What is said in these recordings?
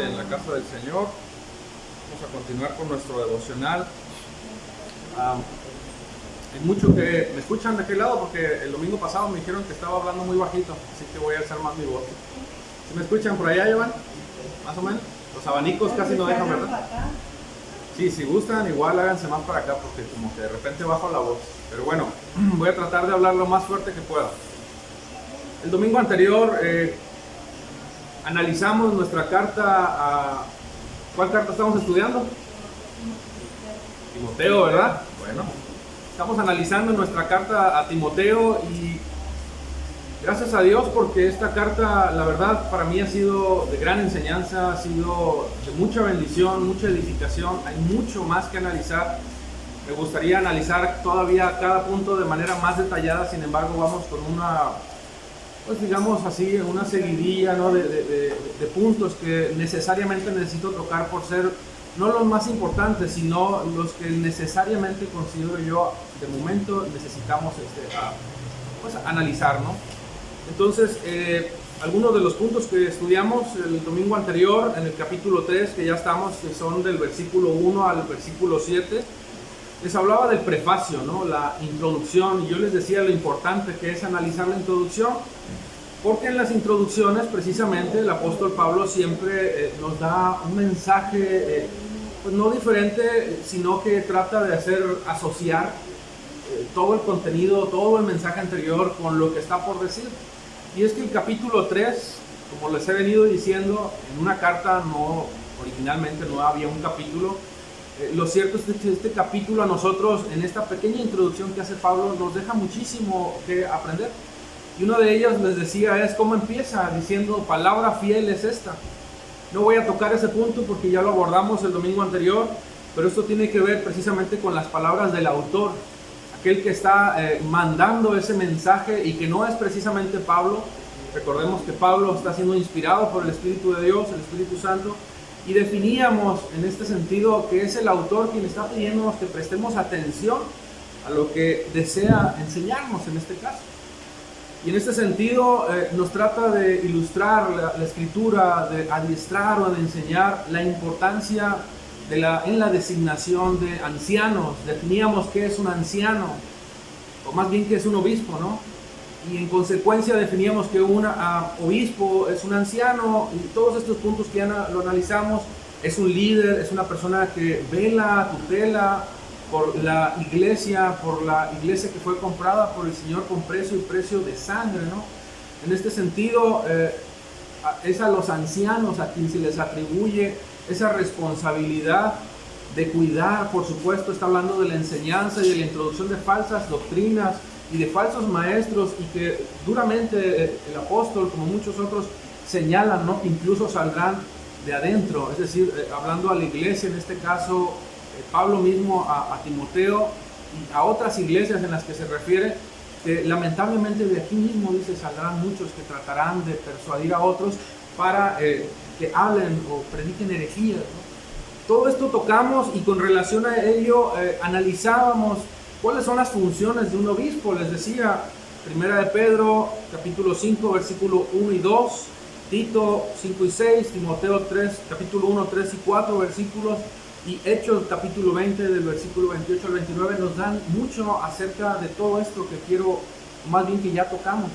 en la casa del Señor. Vamos a continuar con nuestro devocional. Hay muchos que me escuchan de aquel lado porque el domingo pasado me dijeron que estaba hablando muy bajito, así que voy a alzar más mi voz. ¿Sí me escuchan por allá, Iván? Más o menos. Los abanicos casi no dejan, ¿verdad? Sí, si gustan, igual háganse más para acá porque como que de repente bajo la voz. Pero bueno, voy a tratar de hablar lo más fuerte que pueda. El domingo anterior analizamos nuestra carta. ¿Cuál carta estamos estudiando? Timoteo, ¿verdad? Bueno, estamos analizando nuestra carta a Timoteo y gracias a Dios porque esta carta, la verdad, para mí ha sido de gran enseñanza, ha sido de mucha bendición, mucha edificación. Hay mucho más que analizar. Me gustaría analizar todavía cada punto de manera más detallada, sin embargo, vamos con una, pues digamos así, una seguidilla, ¿no? de puntos que necesariamente necesito tocar por ser no los más importantes, sino los que necesariamente considero yo de momento necesitamos pues, analizar, ¿no? Entonces, algunos de los puntos que estudiamos el domingo anterior en el capítulo 3, que ya estamos, que son del versículo 1 al versículo 7, les hablaba del prefacio, ¿no? La introducción, y yo les decía lo importante que es analizar la introducción, porque en las introducciones precisamente el apóstol Pablo siempre nos da un mensaje pues no diferente, sino que trata de hacer asociar todo el contenido, todo el mensaje anterior con lo que está por decir. Y es que el capítulo 3, como les he venido diciendo, en una carta originalmente no había un capítulo. Lo cierto es que este capítulo a nosotros, en esta pequeña introducción que hace Pablo, nos deja muchísimo que aprender. Y una de ellas, les decía, es cómo empieza diciendo, palabra fiel es esta. No voy a tocar ese punto porque ya lo abordamos el domingo anterior, pero esto tiene que ver precisamente con las palabras del autor, aquel que está mandando ese mensaje y que no es precisamente Pablo. Recordemos que Pablo está siendo inspirado por el Espíritu de Dios, el Espíritu Santo, y definíamos en este sentido que es el autor quien está pidiéndonos que prestemos atención a lo que desea enseñarnos en este caso. Y en este sentido nos trata de ilustrar la escritura, de adiestrar o de enseñar la importancia en la designación de ancianos. Definíamos qué es un anciano, o más bien qué es un obispo, ¿no? Y en consecuencia definíamos que un obispo es un anciano, y todos estos puntos que ya lo analizamos, es un líder, es una persona que vela, tutela por la iglesia que fue comprada por el Señor con precio y precio de sangre, ¿no? En este sentido, es a los ancianos a quien se les atribuye esa responsabilidad de cuidar, por supuesto, está hablando de la enseñanza y de la introducción de falsas doctrinas y de falsos maestros, y que duramente el apóstol, como muchos otros, señalan, ¿no? Que incluso saldrán de adentro, es decir, hablando a la iglesia, en este caso, Pablo mismo a Timoteo y a otras iglesias en las que se refiere, que lamentablemente de aquí mismo, dice, saldrán muchos que tratarán de persuadir a otros para que hablen o prediquen herejías, ¿no? Todo esto tocamos y con relación a ello analizábamos cuáles son las funciones de un obispo. Les decía, Primera de Pedro, capítulo 5, versículo 1 y 2, Tito 5 y 6, Timoteo 3, capítulo 1, 3 y 4 versículos, y Hechos capítulo 20 del versículo 28 al 29 nos dan mucho acerca de todo esto que quiero, más bien que ya tocamos.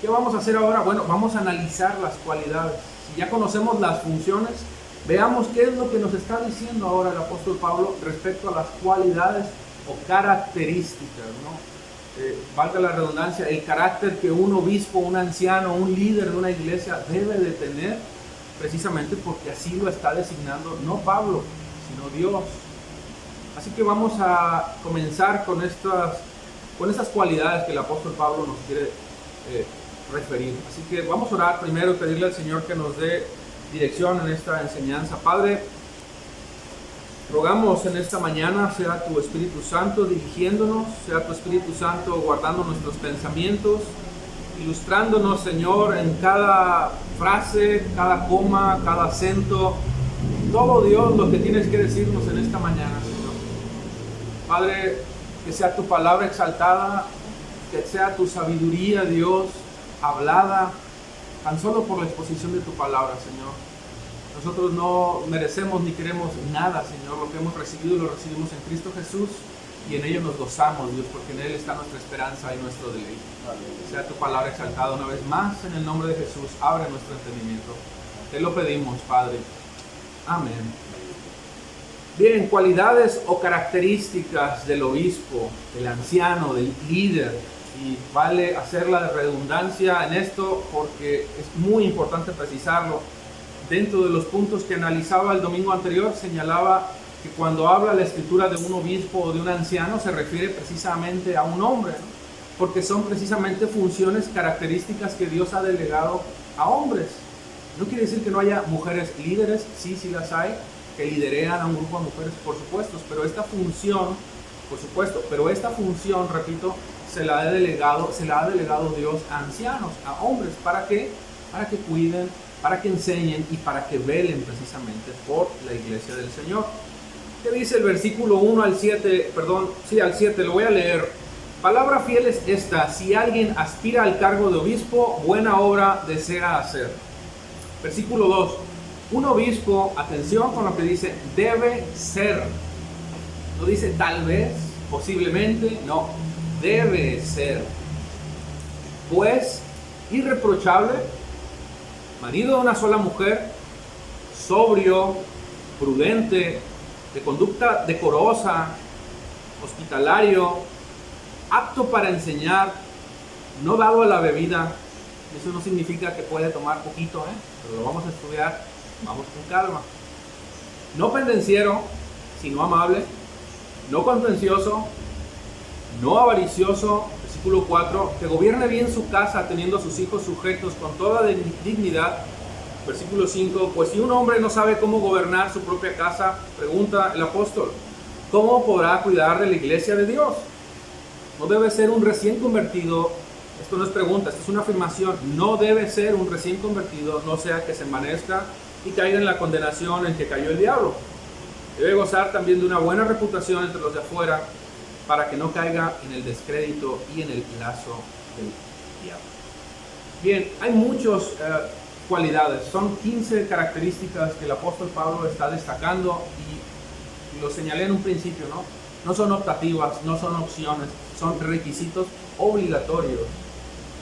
¿Qué vamos a hacer ahora? Bueno, vamos a analizar las cualidades. Si ya conocemos las funciones, veamos qué es lo que nos está diciendo ahora el apóstol Pablo respecto a las cualidades o características, ¿no? Valga la redundancia, el carácter que un obispo, un anciano, un líder de una iglesia debe de tener, precisamente porque así lo está designando no Pablo, sino Dios. Así que vamos a comenzar con estas cualidades que el apóstol Pablo nos quiere referir. Así que vamos a orar primero y pedirle al Señor que nos dé dirección en esta enseñanza. Padre, rogamos en esta mañana sea tu Espíritu Santo dirigiéndonos, sea tu Espíritu Santo guardando nuestros pensamientos, ilustrándonos, Señor, en cada frase, cada coma, cada acento, todo, Dios, lo que tienes que decirnos en esta mañana, Señor. Padre, que sea tu palabra exaltada, que sea tu sabiduría, Dios, hablada, tan solo por la exposición de tu palabra, Señor. Nosotros no merecemos ni queremos nada, Señor. Lo que hemos recibido lo recibimos en Cristo Jesús y en ello nos gozamos, Dios, porque en Él está nuestra esperanza y nuestro deleite. Sea tu palabra exaltada una vez más en el nombre de Jesús. Abre nuestro entendimiento. Te lo pedimos, Padre. Amén. Bien, cualidades o características del obispo, del anciano, del líder. Y vale hacer la redundancia en esto porque es muy importante precisarlo. Dentro de los puntos que analizaba el domingo anterior, señalaba que cuando habla la escritura de un obispo o de un anciano se refiere precisamente a un hombre, ¿no? Porque son precisamente funciones, características que Dios ha delegado a hombres. No quiere decir que no haya mujeres líderes, sí las hay, que liderean a un grupo de mujeres, por supuesto, pero esta función, repito, se la ha delegado Dios a ancianos, a hombres. ¿Para qué? Para que cuiden, para que enseñen y para que velen precisamente por la iglesia del Señor. ¿Qué dice el versículo 1 al 7? Al 7, lo voy a leer. Palabra fiel es esta: si alguien aspira al cargo de obispo, buena obra desea hacer. Versículo 2. Un obispo, atención con lo que dice, debe ser. No dice tal vez, posiblemente, no. Debe ser. Pues, irreprochable, marido de una sola mujer, sobrio, prudente, de conducta decorosa, hospitalario, apto para enseñar, no dado a la bebida. Eso no significa que puede tomar poquito, pero lo vamos a estudiar, vamos con calma. No pendenciero, sino amable, no contencioso, no avaricioso, versículo 4, que gobierne bien su casa, teniendo a sus hijos sujetos con toda dignidad. Versículo 5, pues si un hombre no sabe cómo gobernar su propia casa, pregunta el apóstol, ¿cómo podrá cuidar de la iglesia de Dios? No debe ser un recién convertido, esto no es pregunta, esto es una afirmación, no debe ser un recién convertido, no sea que se envanezca y caiga en la condenación en que cayó el diablo. Debe gozar también de una buena reputación entre los de afuera, para que no caiga en el descrédito y en el lazo del diablo. Bien, hay muchas cualidades, son 15 características que el apóstol Pablo está destacando y lo señalé en un principio, ¿no? No son optativas, no son opciones, son requisitos obligatorios.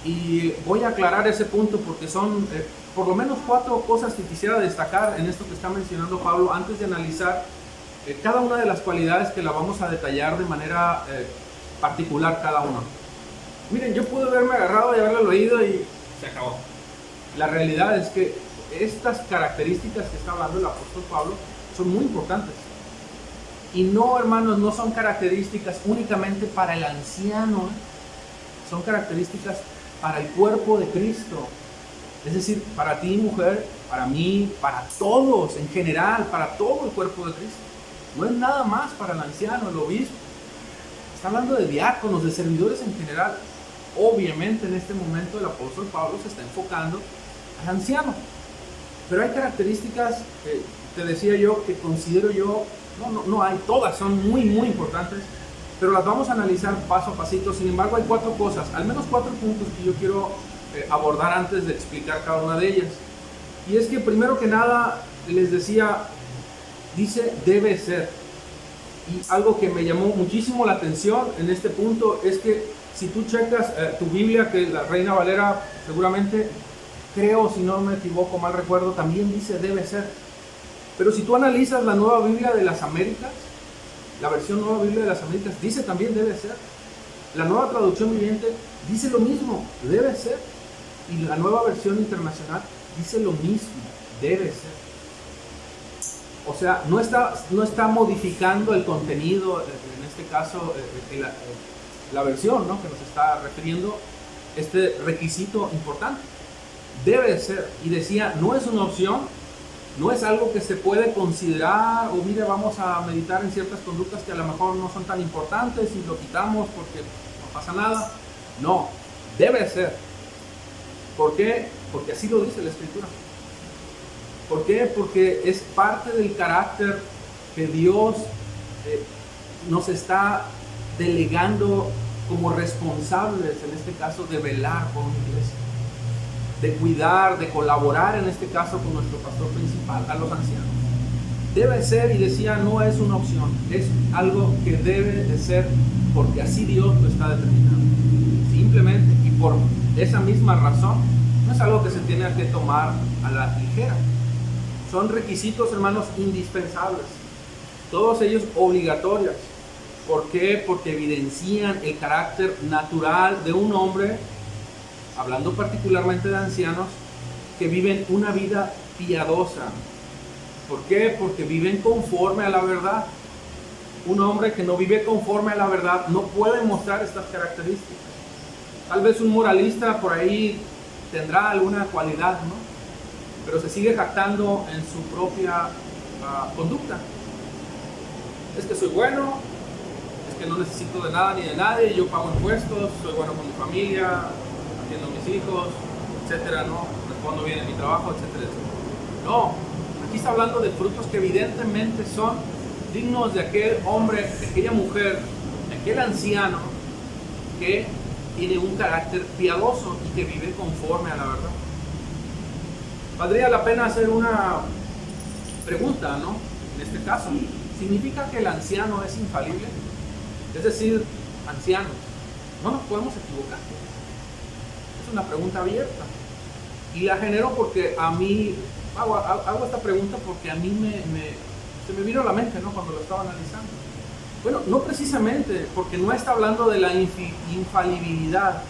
Y voy a aclarar ese punto porque son por lo menos 4 cosas que quisiera destacar en esto que está mencionando Pablo antes de analizar cada una de las cualidades que la vamos a detallar de manera particular cada una. Miren, yo pude haberme agarrado y haberle oído y se acabó. La realidad es que estas características que está hablando el apóstol Pablo son muy importantes. Y no, hermanos, no son características únicamente para el anciano, son características para el cuerpo de Cristo. Es decir, para ti, mujer, para mí, para todos en general, para todo el cuerpo de Cristo. No es nada más para el anciano, el obispo. Está hablando de diáconos, de servidores en general. Obviamente en este momento el apóstol Pablo se está enfocando al anciano. Pero hay características que te decía yo que considero yo, no hay, todas son muy importantes, pero las vamos a analizar paso a pasito. Sin embargo, hay 4 cosas, al menos 4 puntos que yo quiero abordar antes de explicar cada una de ellas. Y es que primero que nada, les decía, dice debe ser. Y algo que me llamó muchísimo la atención en este punto es que si tú checas tu Biblia, que la Reina Valera seguramente, creo, si no me equivoco, mal recuerdo, también dice debe ser. Pero si tú analizas la Nueva Biblia de las Américas, la versión Nueva Biblia de las Américas, dice también debe ser. La Nueva Traducción Viviente dice lo mismo, debe ser. Y la Nueva Versión Internacional dice lo mismo, debe ser. O sea, no está modificando el contenido, en este caso la versión, ¿no?, que nos está refiriendo, este requisito importante. Debe ser. Y decía, no es una opción, no es algo que se puede considerar, o mire, vamos a meditar en ciertas conductas que a lo mejor no son tan importantes y lo quitamos porque no pasa nada. No, debe ser. ¿Por qué? Porque así lo dice la Escritura. ¿Por qué? Porque es parte del carácter que Dios nos está delegando como responsables, en este caso, de velar por una iglesia. de cuidar, de colaborar en este caso con nuestro pastor principal, a los ancianos. Debe ser, y decía, no es una opción, es algo que debe de ser porque así Dios lo está determinando. Simplemente, y por esa misma razón, no es algo que se tiene que tomar a la ligera. Son requisitos, hermanos, indispensables. Todos ellos obligatorios. ¿Por qué? Porque evidencian el carácter natural de un hombre, hablando particularmente de ancianos, que viven una vida piadosa. ¿Por qué? Porque viven conforme a la verdad. Un hombre que no vive conforme a la verdad no puede mostrar estas características. Tal vez un moralista por ahí tendrá alguna cualidad, ¿no? Pero se sigue jactando en su propia conducta. Es que soy bueno, es que no necesito de nada ni de nadie, yo pago impuestos, soy bueno con mi familia, atiendo a mis hijos, etcétera, ¿no? Respondo bien en mi trabajo, etcétera, etcétera. No, aquí está hablando de frutos que evidentemente son dignos de aquel hombre, de aquella mujer, de aquel anciano que tiene un carácter piadoso y que vive conforme a la verdad. Valdría la pena hacer una pregunta, ¿no? En este caso, ¿significa que el anciano es infalible? Es decir, ancianos, no nos podemos equivocar. Es una pregunta abierta. Y la genero porque a mí, hago esta pregunta porque a mí se me vino a la mente, ¿no? Cuando lo estaba analizando. Bueno, no precisamente, porque no está hablando de la infalibilidad,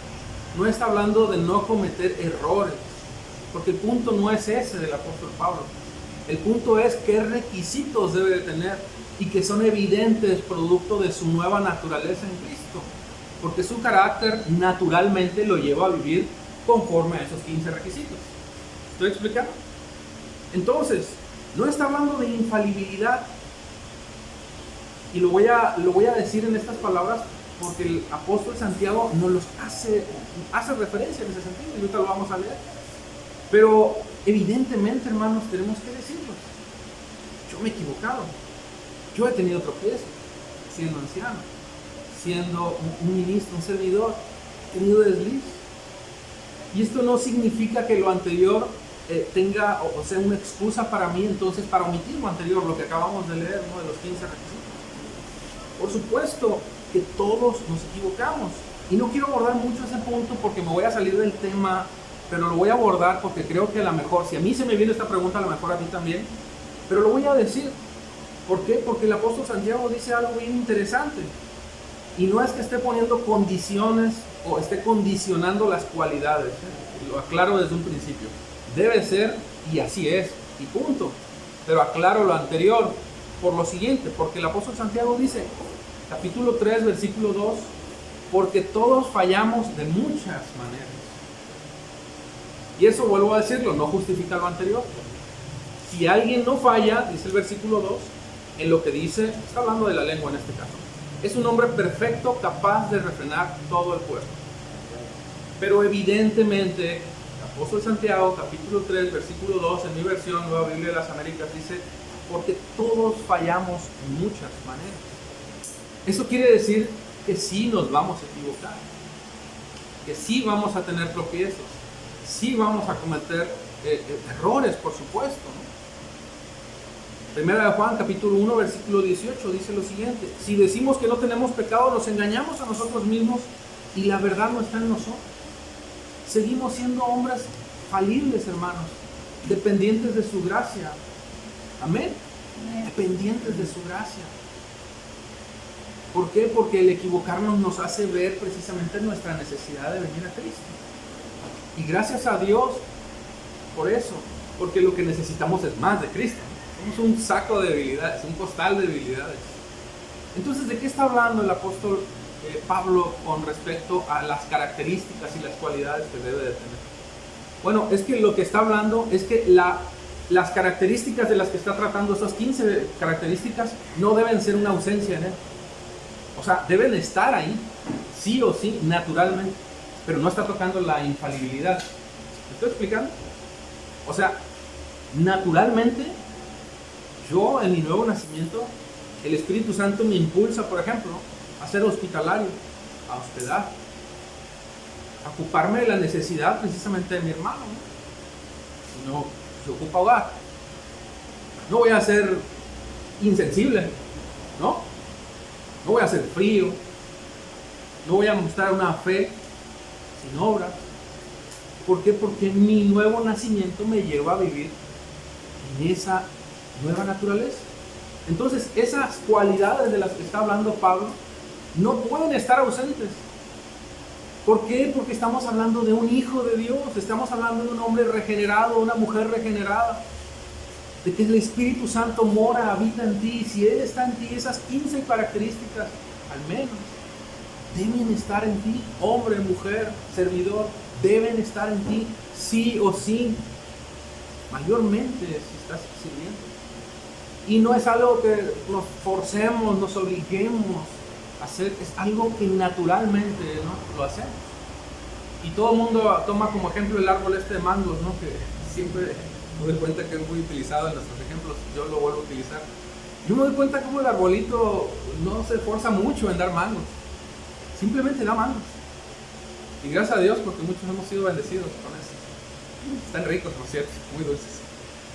no está hablando de no cometer errores, porque el punto no es ese del apóstol Pablo. El punto es qué requisitos debe de tener y que son evidentes producto de su nueva naturaleza en Cristo, porque su carácter naturalmente lo lleva a vivir conforme a esos 15 requisitos. ¿Estoy explicando? Entonces, no está hablando de infalibilidad, y lo voy a decir en estas palabras porque el apóstol Santiago nos los hace referencia en ese sentido, y ahorita lo vamos a leer. Pero evidentemente, hermanos, tenemos que decirlo. Yo me he equivocado. Yo he tenido tropiezos siendo anciano, siendo un ministro, un servidor. He tenido desliz. Y esto no significa que lo anterior tenga o sea una excusa para mí entonces para omitir lo anterior, lo que acabamos de leer, ¿no? De los 15 requisitos. Por supuesto que todos nos equivocamos. Y no quiero abordar mucho ese punto porque me voy a salir del tema, pero lo voy a abordar porque creo que a lo mejor, si a mí se me viene esta pregunta, a lo mejor a mí también, pero lo voy a decir. ¿Por qué? Porque el apóstol Santiago dice algo bien interesante. Y no es que esté poniendo condiciones o esté condicionando las cualidades. Lo aclaro desde un principio. Debe ser y así es, y punto. Pero aclaro lo anterior por lo siguiente, porque el apóstol Santiago dice, capítulo 3, versículo 2, porque todos fallamos de muchas maneras. Y eso, vuelvo a decirlo, no justifica lo anterior. Si alguien no falla, dice el versículo 2, en lo que dice, está hablando de la lengua en este caso, es un hombre perfecto, capaz de refrenar todo el cuerpo. Pero evidentemente, el apóstol Santiago, capítulo 3, versículo 2, en mi versión, Nueva Biblia de las Américas, dice, porque todos fallamos en muchas maneras. Eso quiere decir que sí nos vamos a equivocar, que sí vamos a tener tropiezos, sí vamos a cometer errores, por supuesto, ¿no? Primera de Juan, capítulo 1, versículo 18, dice lo siguiente: si decimos que no tenemos pecado, nos engañamos a nosotros mismos y la verdad no está en nosotros. Seguimos siendo hombres falibles, hermanos, dependientes de su gracia. Amén. Dependientes de su gracia. ¿Por qué? Porque el equivocarnos nos hace ver precisamente nuestra necesidad de venir a Cristo. Y gracias a Dios por eso, porque lo que necesitamos es más de Cristo. Somos un saco de debilidades, un costal de debilidades. Entonces, ¿de qué está hablando el apóstol Pablo con respecto a las características y las cualidades que debe de tener? Bueno, es que lo que está hablando es que las características de las que está tratando, esas 15 características, no deben ser una ausencia en él. O sea, deben estar ahí, sí o sí, naturalmente, pero no está tocando la infalibilidad. ¿Me estoy explicando? O sea, naturalmente, yo en mi nuevo nacimiento, el Espíritu Santo me impulsa, por ejemplo, a ser hospitalario, a hospedar, ocuparme de la necesidad precisamente de mi hermano, ¿no? No se ocupa hogar. No voy a ser insensible, ¿no? No voy a ser frío. No voy a mostrar una fe sin obras. ¿Por qué? Porque mi nuevo nacimiento me lleva a vivir en esa nueva naturaleza. Entonces, esas cualidades de las que está hablando Pablo no pueden estar ausentes. ¿Por qué? Porque estamos hablando de un hijo de Dios, estamos hablando de un hombre regenerado, una mujer regenerada, de que el Espíritu Santo mora, habita en ti. Si Él está en ti, esas 15 características, al menos, deben estar en ti. Hombre, mujer, servidor, deben estar en ti, sí o sí, mayormente si estás sirviendo. Y no es algo que nos forcemos, nos obliguemos a hacer, es algo que naturalmente, ¿no?, lo hacemos. Y todo el mundo toma como ejemplo el árbol de mangos, ¿no?, que siempre me doy cuenta que es muy utilizado en nuestros ejemplos. Yo lo vuelvo a utilizar. Yo me doy cuenta como el arbolito no se esfuerza mucho en dar mangos, simplemente da mangos. Y gracias a Dios, porque muchos hemos sido bendecidos con eso. Están ricos, por cierto, muy dulces.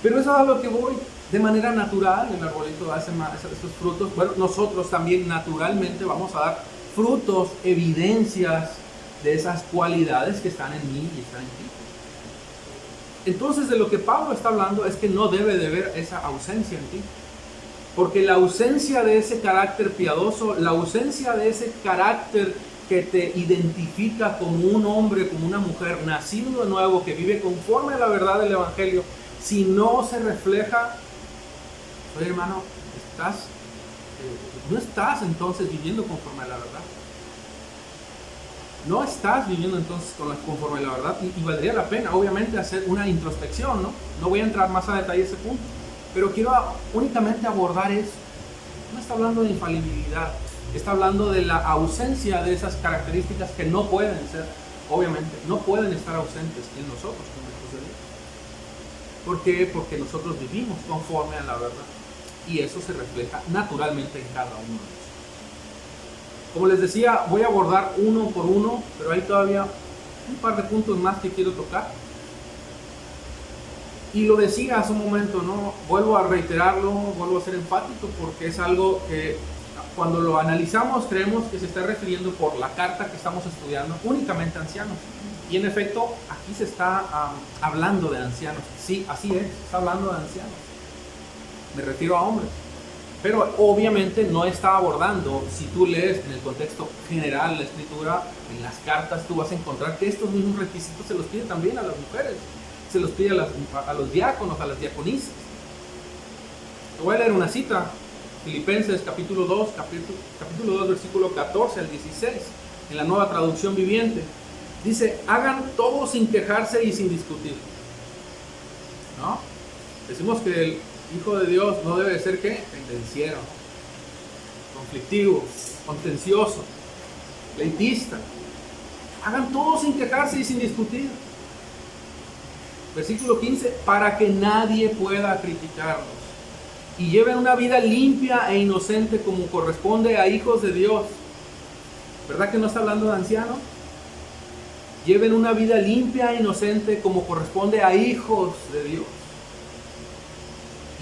Pero eso es a lo que voy. De manera natural, el arbolito hace esos frutos. Bueno, nosotros también naturalmente vamos a dar frutos, evidencias de esas cualidades que están en mí y están en ti. Entonces, de lo que Pablo está hablando es que no debe de haber esa ausencia en ti. Porque la ausencia de ese carácter piadoso, la ausencia de ese carácter que te identifica como un hombre, como una mujer nacido de nuevo, que vive conforme a la verdad del Evangelio, si no se refleja, oye hermano, no estás entonces viviendo conforme a la verdad. No estás viviendo entonces conforme a la verdad, y valdría la pena obviamente hacer una introspección, ¿no? No voy a entrar más a detalle ese punto, pero quiero únicamente abordar eso. No está hablando de infalibilidad, está hablando de la ausencia de esas características que no pueden ser, obviamente, no pueden estar ausentes en nosotros como hijos de Dios. ¿Por qué? Porque nosotros vivimos conforme a la verdad, y eso se refleja naturalmente en cada uno de nosotros. Como les decía, voy a abordar uno por uno, pero hay todavía un par de puntos más que quiero tocar. Y lo decía hace un momento, ¿no? Vuelvo a reiterarlo, vuelvo a ser enfático, porque es algo que cuando lo analizamos creemos que se está refiriendo por la carta que estamos estudiando únicamente a ancianos. Y en efecto, aquí se está hablando de ancianos. Sí, así es, está hablando de ancianos. Me refiero a hombres. Pero obviamente no está abordando, si tú lees en el contexto general la escritura, en las cartas tú vas a encontrar que estos mismos requisitos se los pide también a las mujeres. Se los pide a los diáconos, a las diaconisas. Te voy a leer una cita, Filipenses capítulo 2, versículo 14 al 16, en la Nueva Traducción Viviente. Dice, hagan todo sin quejarse y sin discutir. ¿No? Decimos que el hijo de Dios no debe ser, ¿qué? Pendenciero, conflictivo, contencioso, pleitista. Hagan todo sin quejarse y sin discutir. Versículo 15, para que nadie pueda criticarlos. Y lleven una vida limpia e inocente como corresponde a hijos de Dios. ¿Verdad que no está hablando de ancianos? Lleven una vida limpia e inocente como corresponde a hijos de Dios.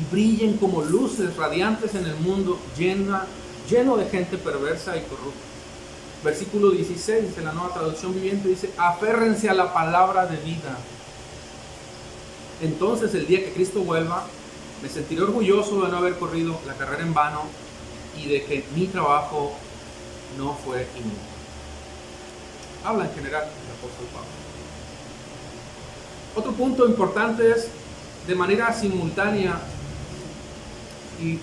Y brillen como luces radiantes en el mundo lleno de gente perversa y corrupta. Versículo 16 de la Nueva Traducción Viviente dice, aférrense a la palabra de vida. Entonces el día que Cristo vuelva, me sentiré orgulloso de no haber corrido la carrera en vano y de que mi trabajo no fue inútil. Habla en general el apóstol Pablo. Otro punto importante es, de manera simultánea, y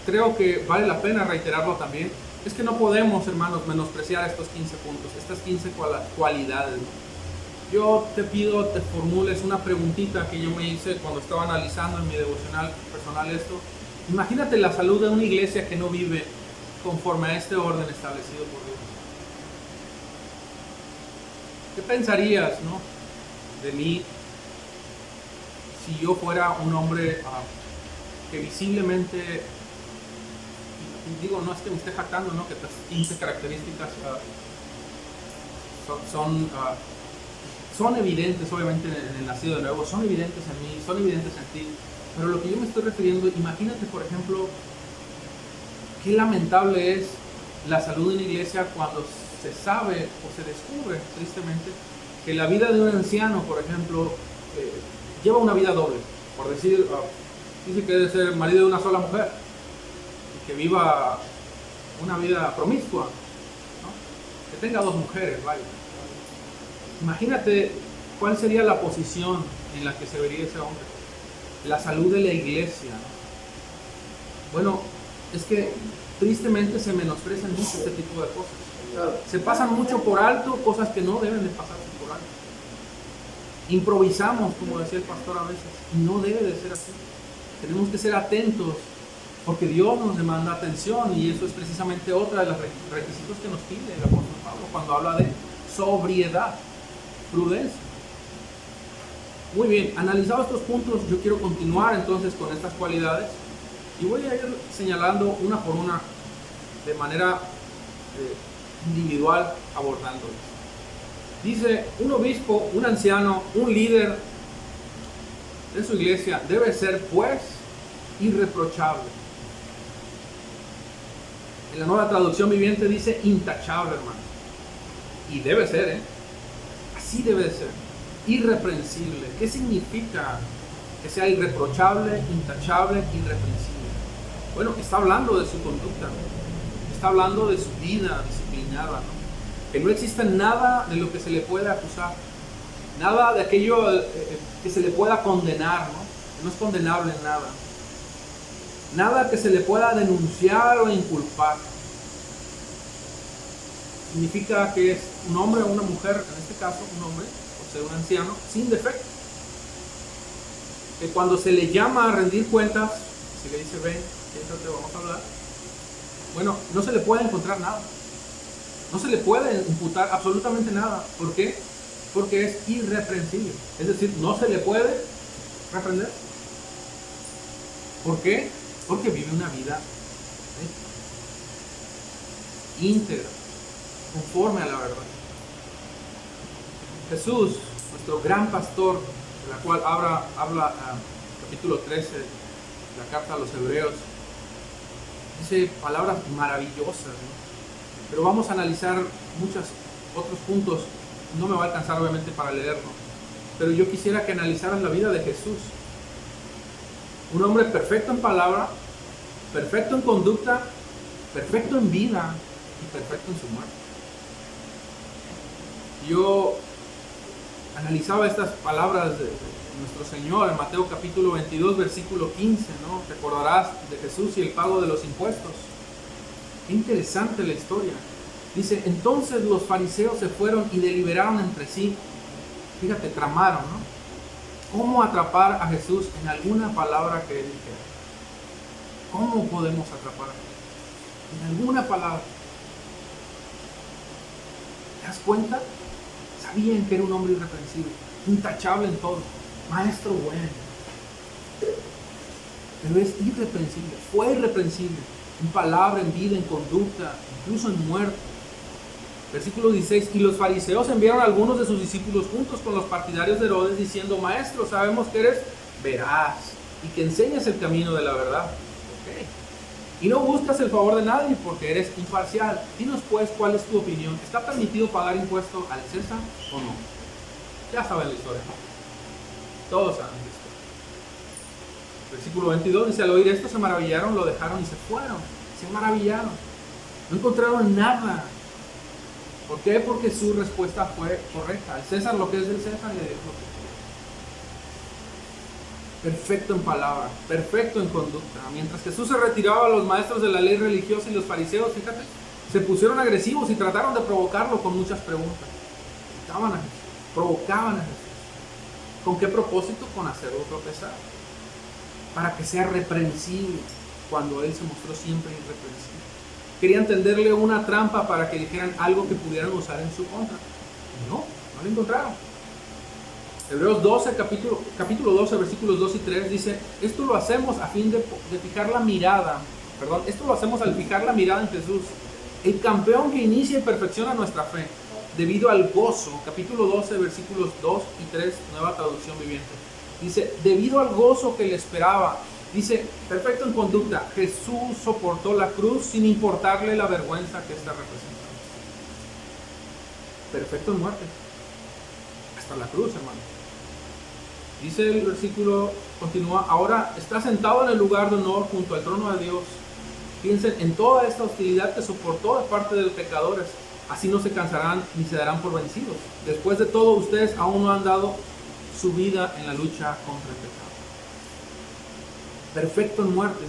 creo que vale la pena reiterarlo también, es que no podemos, hermanos, menospreciar estos 15 puntos, estas 15 cualidades. Yo te pido, te formules una preguntita que yo me hice cuando estaba analizando en mi devocional personal esto. Imagínate la salud de una iglesia que no vive conforme a este orden establecido por Dios. ¿Qué pensarías, no, de mí si yo fuera un hombre que visiblemente, digo, no es que me esté jactando, ¿no?, que estas 15 características son son evidentes obviamente en el nacido de nuevo, son evidentes en mí, son evidentes en ti, pero lo que yo me estoy refiriendo, imagínate por ejemplo, qué lamentable es la salud en la iglesia cuando se sabe o se descubre tristemente que la vida de un anciano, por ejemplo, lleva una vida doble, por decir, dice que debe ser marido de una sola mujer y que viva una vida promiscua, ¿no? Que tenga dos mujeres, vaya. Imagínate cuál sería la posición en la que se vería ese hombre, la salud de la iglesia. Bueno, es que tristemente se menosprecian mucho este tipo de cosas. Se pasan mucho por alto cosas que no deben de pasarse por alto. Improvisamos, como decía el pastor a veces, y no debe de ser así. Tenemos que ser atentos, porque Dios nos demanda atención, y eso es precisamente otra de los requisitos que nos pide el apóstol Pablo cuando habla de sobriedad, prudencia. Muy bien, analizados estos puntos, yo quiero continuar entonces con estas cualidades y voy a ir señalando una por una de manera individual, abordándolas. Dice, un obispo, un anciano, un líder de su iglesia debe ser pues irreprochable. En la Nueva Traducción Viviente dice intachable, hermano. Y debe ser, así debe de ser. Irreprensible. ¿Qué significa que sea irreprochable, intachable, irreprensible? Bueno, está hablando de su conducta, está hablando de su vida disciplinada, ¿no? Que no existe nada de lo que se le pueda acusar, nada de aquello que se le pueda condenar, ¿no? Que no es condenable en nada. Nada que se le pueda denunciar o inculpar. Significa que es un hombre o una mujer, en este caso un hombre, por ser un anciano, sin defecto. Que cuando se le llama a rendir cuentas, se le dice, ven, siéntate, vamos a hablar. Bueno, no se le puede encontrar nada. No se le puede imputar absolutamente nada. ¿Por qué? Porque es irreprensible. Es decir, no se le puede reprender. ¿Por qué? Porque vive una vida íntegra, conforme a la verdad. Jesús, nuestro gran pastor, de la cual habla capítulo 13, la carta a los Hebreos, dice palabras maravillosas, ¿no? Pero vamos a analizar muchos otros puntos. No me va a alcanzar obviamente para leerlo, pero yo quisiera que analizaran la vida de Jesús. Un hombre perfecto en palabra, perfecto en conducta, perfecto en vida y perfecto en su muerte. Yo analizaba estas palabras de nuestro Señor en Mateo capítulo 22, versículo 15, ¿no? Recordarás de Jesús y el pago de los impuestos. Qué interesante la historia. Dice, entonces los fariseos se fueron y deliberaron entre sí. Fíjate, tramaron, ¿no? ¿Cómo atrapar a Jesús en alguna palabra que él dijera? ¿Cómo podemos atrapar a Jesús? En alguna palabra. ¿Te das cuenta? Sabían que era un hombre irreprensible, intachable en todo, maestro bueno. Pero es irreprensible, fue irreprensible en palabra, en vida, en conducta, incluso en muerte. Versículo 16, y los fariseos enviaron a algunos de sus discípulos juntos con los partidarios de Herodes diciendo, maestro, sabemos que eres veraz y que enseñas el camino de la verdad. Okay. Y no buscas el favor de nadie porque eres imparcial. Dinos pues cuál es tu opinión. ¿Está permitido pagar impuesto al César o no? Ya saben la historia, ¿no? Todos saben la historia. Versículo 22 dice, al oír esto se maravillaron, lo dejaron y se fueron. Se maravillaron. No encontraron nada. ¿Por qué? Porque su respuesta fue correcta. Al César lo que es del César y de Dios lo que es. Perfecto en palabra, perfecto en conducta. Mientras Jesús se retiraba, los maestros de la ley religiosa y los fariseos, fíjate, se pusieron agresivos y trataron de provocarlo con muchas preguntas. Provocaban a Jesús. ¿Con qué propósito? Con hacerlo tropezar. Para que sea reprensible cuando él se mostró siempre irreprensible. Querían tenderle una trampa para que dijeran algo que pudieran usar en su contra. No lo encontraron. Hebreos 12, capítulo 12, versículos 2 y 3 dice, esto lo hacemos a fin de fijar la mirada, esto lo hacemos al fijar la mirada en Jesús, el campeón que inicia y perfecciona nuestra fe. debido al gozo, capítulo 12, versículos 2 y 3, nueva traducción viviente. Dice, debido al gozo que le esperaba, dice, perfecto en conducta, Jesús soportó la cruz sin importarle la vergüenza que ésta representaba. Perfecto en muerte, hasta la cruz, hermano. Dice el versículo, continúa, ahora está sentado en el lugar de honor junto al trono de Dios. Piensen en toda esta hostilidad que soportó de parte de los pecadores. Así no se cansarán ni se darán por vencidos. Después de todo, ustedes aún no han dado su vida en la lucha contra el pecado. Perfecto en muerte.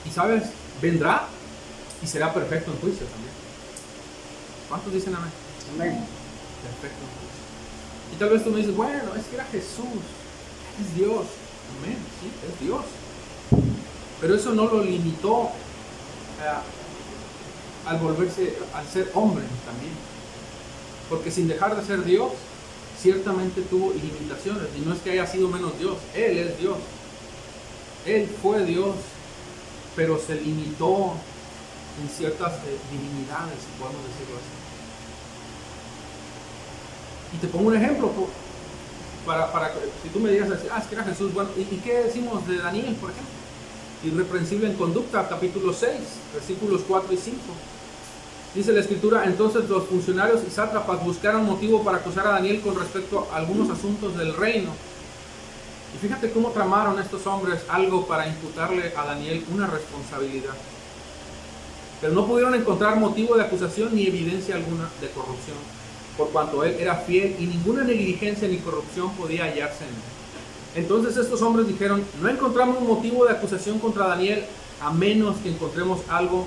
Y sabes, vendrá y será perfecto en juicio también. ¿Cuántos dicen amén? Amén. Perfecto en juicio. Y tal vez tú me dices, bueno, es que era Jesús, es Dios. Amén, sí, es Dios. Pero eso no lo limitó al volverse, al ser hombre también. Porque sin dejar de ser Dios, ciertamente tuvo limitaciones. Y no es que haya sido menos Dios, Él es Dios. Él fue Dios, pero se limitó en ciertas divinidades, si podemos decirlo así. Y te pongo un ejemplo, para que si tú me digas así, es que era Jesús, bueno, ¿y qué decimos de Daniel, por ejemplo? Irreprensible en conducta, capítulo 6, versículos 4 y 5. Dice la escritura, entonces los funcionarios y sátrapas buscaron motivo para acusar a Daniel con respecto a algunos asuntos del reino. Y fíjate cómo tramaron estos hombres algo para imputarle a Daniel una responsabilidad. Pero no pudieron encontrar motivo de acusación ni evidencia alguna de corrupción, por cuanto él era fiel y ninguna negligencia ni corrupción podía hallarse en él. Entonces estos hombres dijeron, no encontramos un motivo de acusación contra Daniel, a menos que encontremos algo,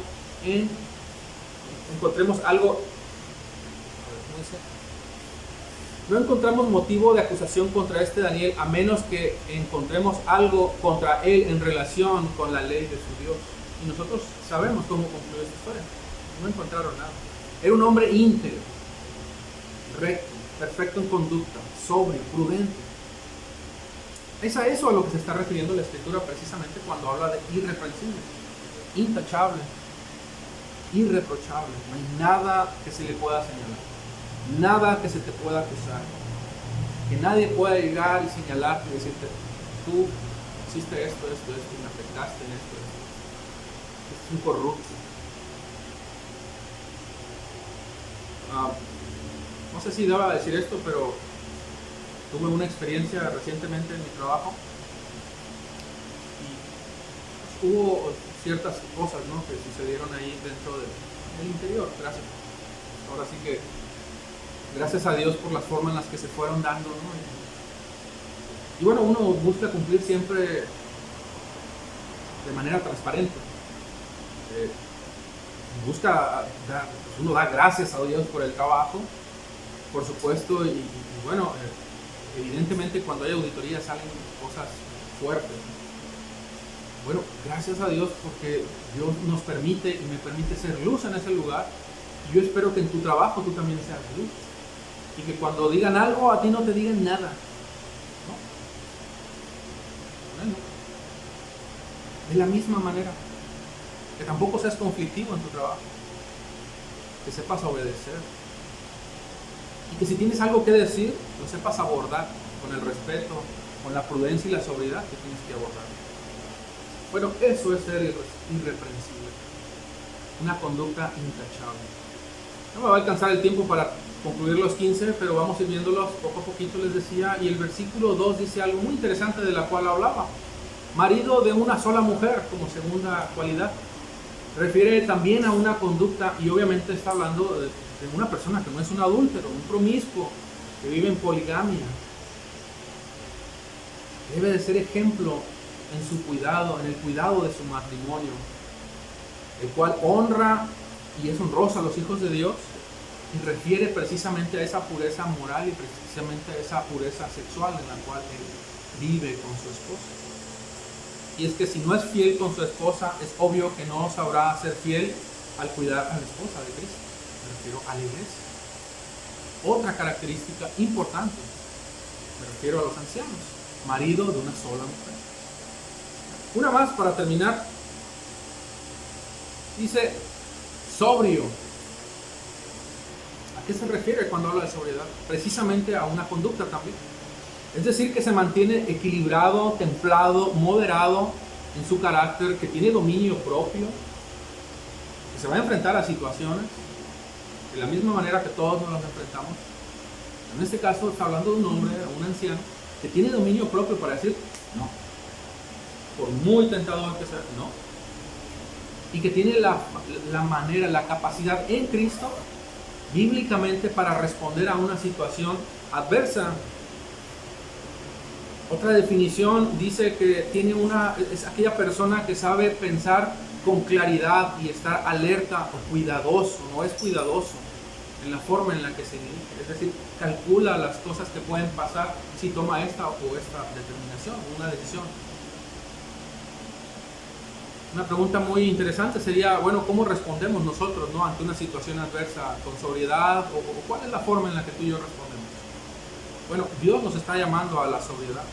no encontramos motivo de acusación contra este Daniel, a menos que encontremos algo contra él en relación con la ley de su Dios. Y nosotros sabemos cómo concluyó esta historia. No encontraron nada. Era un hombre íntegro, recto, perfecto en conducta, sobrio, prudente. Es a eso a lo que se está refiriendo la escritura precisamente cuando habla de irreprensible, intachable, irreprochable. No hay nada que se le pueda señalar, nada que se te pueda acusar, que nadie pueda llegar y señalarte y decirte, tú hiciste esto, y me afectaste en esto. Es incorrupto. No sé si deba decir esto, pero tuve una experiencia recientemente en mi trabajo y pues, hubo ciertas cosas, ¿no?, que sucedieron ahí dentro del interior. Ahora sí que gracias a Dios por las formas en las que se fueron dando, ¿no? Y bueno, uno busca cumplir siempre de manera transparente. Uno da gracias a Dios por el trabajo, por supuesto, y bueno, evidentemente cuando hay auditoría salen cosas fuertes. Bueno, gracias a Dios porque Dios nos permite y me permite ser luz en ese lugar. Y yo espero que en tu trabajo tú también seas luz. Y que cuando digan algo a ti no te digan nada. ¿No? Bueno, de la misma manera, que tampoco seas conflictivo en tu trabajo. Que sepas obedecer. Y que si tienes algo que decir, lo sepas abordar con el respeto, con la prudencia y la sobriedad que tienes que abordar. Bueno, eso es ser irreprensible. Una conducta intachable. No me va a alcanzar el tiempo para concluir los 15, pero vamos a ir viéndolos poco a poquito, les decía. Y el versículo 2 dice algo muy interesante de la cual hablaba. Marido de una sola mujer como segunda cualidad. Refiere también a una conducta, y obviamente está hablando de una persona que no es un adúltero, un promiscuo, que vive en poligamia. Debe de ser ejemplo en su cuidado, en el cuidado de su matrimonio, el cual honra y es honroso a los hijos de Dios, y refiere precisamente a esa pureza moral y precisamente a esa pureza sexual en la cual él vive con su esposa. Y es que si no es fiel con su esposa, es obvio que no sabrá ser fiel al cuidar a la esposa de Cristo. Me refiero a la iglesia. Otra característica importante, me refiero a los ancianos, marido de una sola mujer. Una más para terminar. Dice sobrio. qué se refiere cuando habla de sobriedad? Precisamente a una conducta también. Es decir, que se mantiene equilibrado, templado, moderado en su carácter, que tiene dominio propio, que se va a enfrentar a situaciones de la misma manera que todos nos las enfrentamos. En este caso está hablando de un hombre, un anciano, que tiene dominio propio para decir no. Por muy tentador que sea, no. Y que tiene la manera, la capacidad en Cristo, bíblicamente, para responder a una situación adversa. Otra definición dice que es aquella persona que sabe pensar con claridad y estar alerta o cuidadoso, no es cuidadoso en la forma en la que se dirige, es decir, calcula las cosas que pueden pasar si toma esta o esta determinación, una decisión. Una pregunta muy interesante sería, bueno, ¿cómo respondemos nosotros, ¿no?, ante una situación adversa? ¿Con sobriedad? ¿O cuál es la forma en la que tú y yo respondemos? Bueno, Dios nos está llamando a la sobriedad.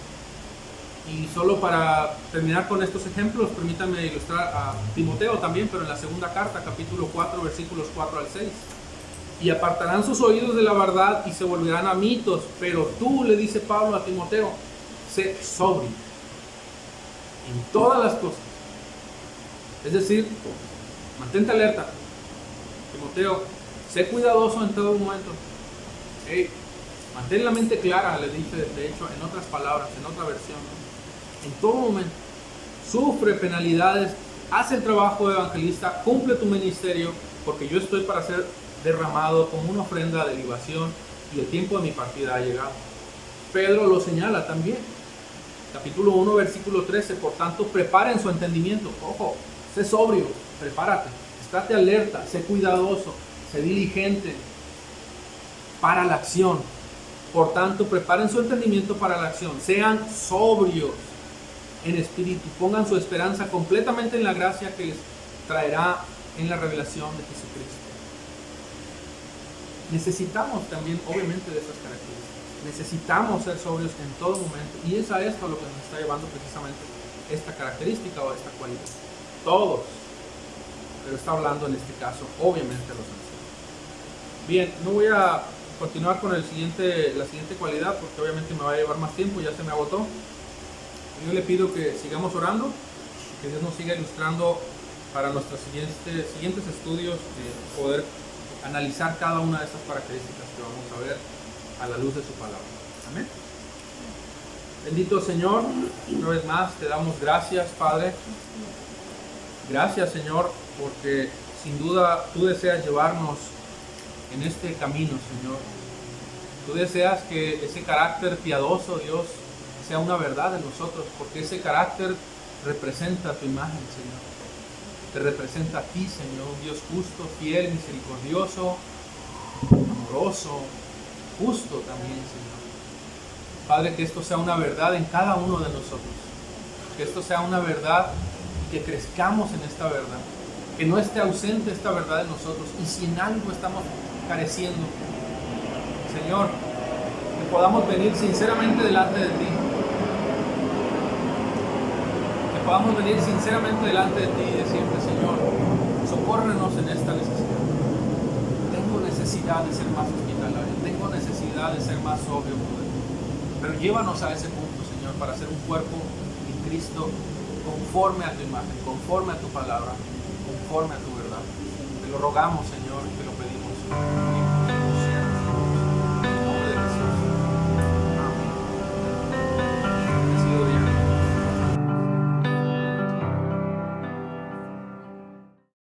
Y solo para terminar con estos ejemplos, permítanme ilustrar a Timoteo también, pero en la segunda carta, capítulo 4, versículos 4 al 6. Y apartarán sus oídos de la verdad y se volverán a mitos, pero tú, le dice Pablo a Timoteo, sé sobrio en todas las cosas. Es decir, mantente alerta. Timoteo, sé cuidadoso en todo momento. Mantén la mente clara, le dice, de hecho, en otras palabras, en otra versión, ¿no? En todo momento, sufre penalidades, haz el trabajo de evangelista, cumple tu ministerio, porque yo estoy para ser derramado como una ofrenda de libación y el tiempo de mi partida ha llegado. Pedro lo señala también, capítulo 1, versículo 13, por tanto, preparen su entendimiento. Ojo, sé sobrio, prepárate, estate alerta, sé cuidadoso, sé diligente para la acción. Por tanto, preparen su entendimiento para la acción, sean sobrios en espíritu, pongan su esperanza completamente en la gracia que les traerá en la revelación de Jesucristo. Necesitamos también, obviamente, de esas características. Necesitamos ser sobrios en todo momento, y es a esto lo que nos está llevando precisamente esta característica o esta cualidad. Todos, pero está hablando en este caso, obviamente, los ancianos. Bien, no voy a continuar con la siguiente cualidad, porque obviamente me va a llevar más tiempo, ya se me agotó. Yo le pido que sigamos orando, que Dios nos siga ilustrando para nuestros siguientes estudios, de poder analizar cada una de estas características que vamos a ver a la luz de su palabra. Amén. Bendito Señor, una vez más te damos gracias, Padre. Gracias, Señor, porque sin duda tú deseas llevarnos en este camino, Señor. Tú deseas que ese carácter piadoso, Dios, sea una verdad en nosotros, porque ese carácter representa tu imagen, Señor. Te representa a ti, Señor, un Dios justo, fiel, misericordioso, amoroso, justo también, Señor. Padre, que esto sea una verdad en cada uno de nosotros. Que esto sea una verdad y que crezcamos en esta verdad. Que no esté ausente esta verdad en nosotros. Y si en algo estamos careciendo, Señor, que podamos venir sinceramente delante de ti. Que podamos venir sinceramente delante de ti y decirte, Señor, socórrenos en esta necesidad. Tengo necesidad de ser más hospitalario, tengo necesidad de ser más sobrio, pero llévanos a ese punto, Señor, para ser un cuerpo en Cristo conforme a tu imagen, conforme a tu palabra, conforme a tu verdad. Te lo rogamos, Señor, te lo pedimos.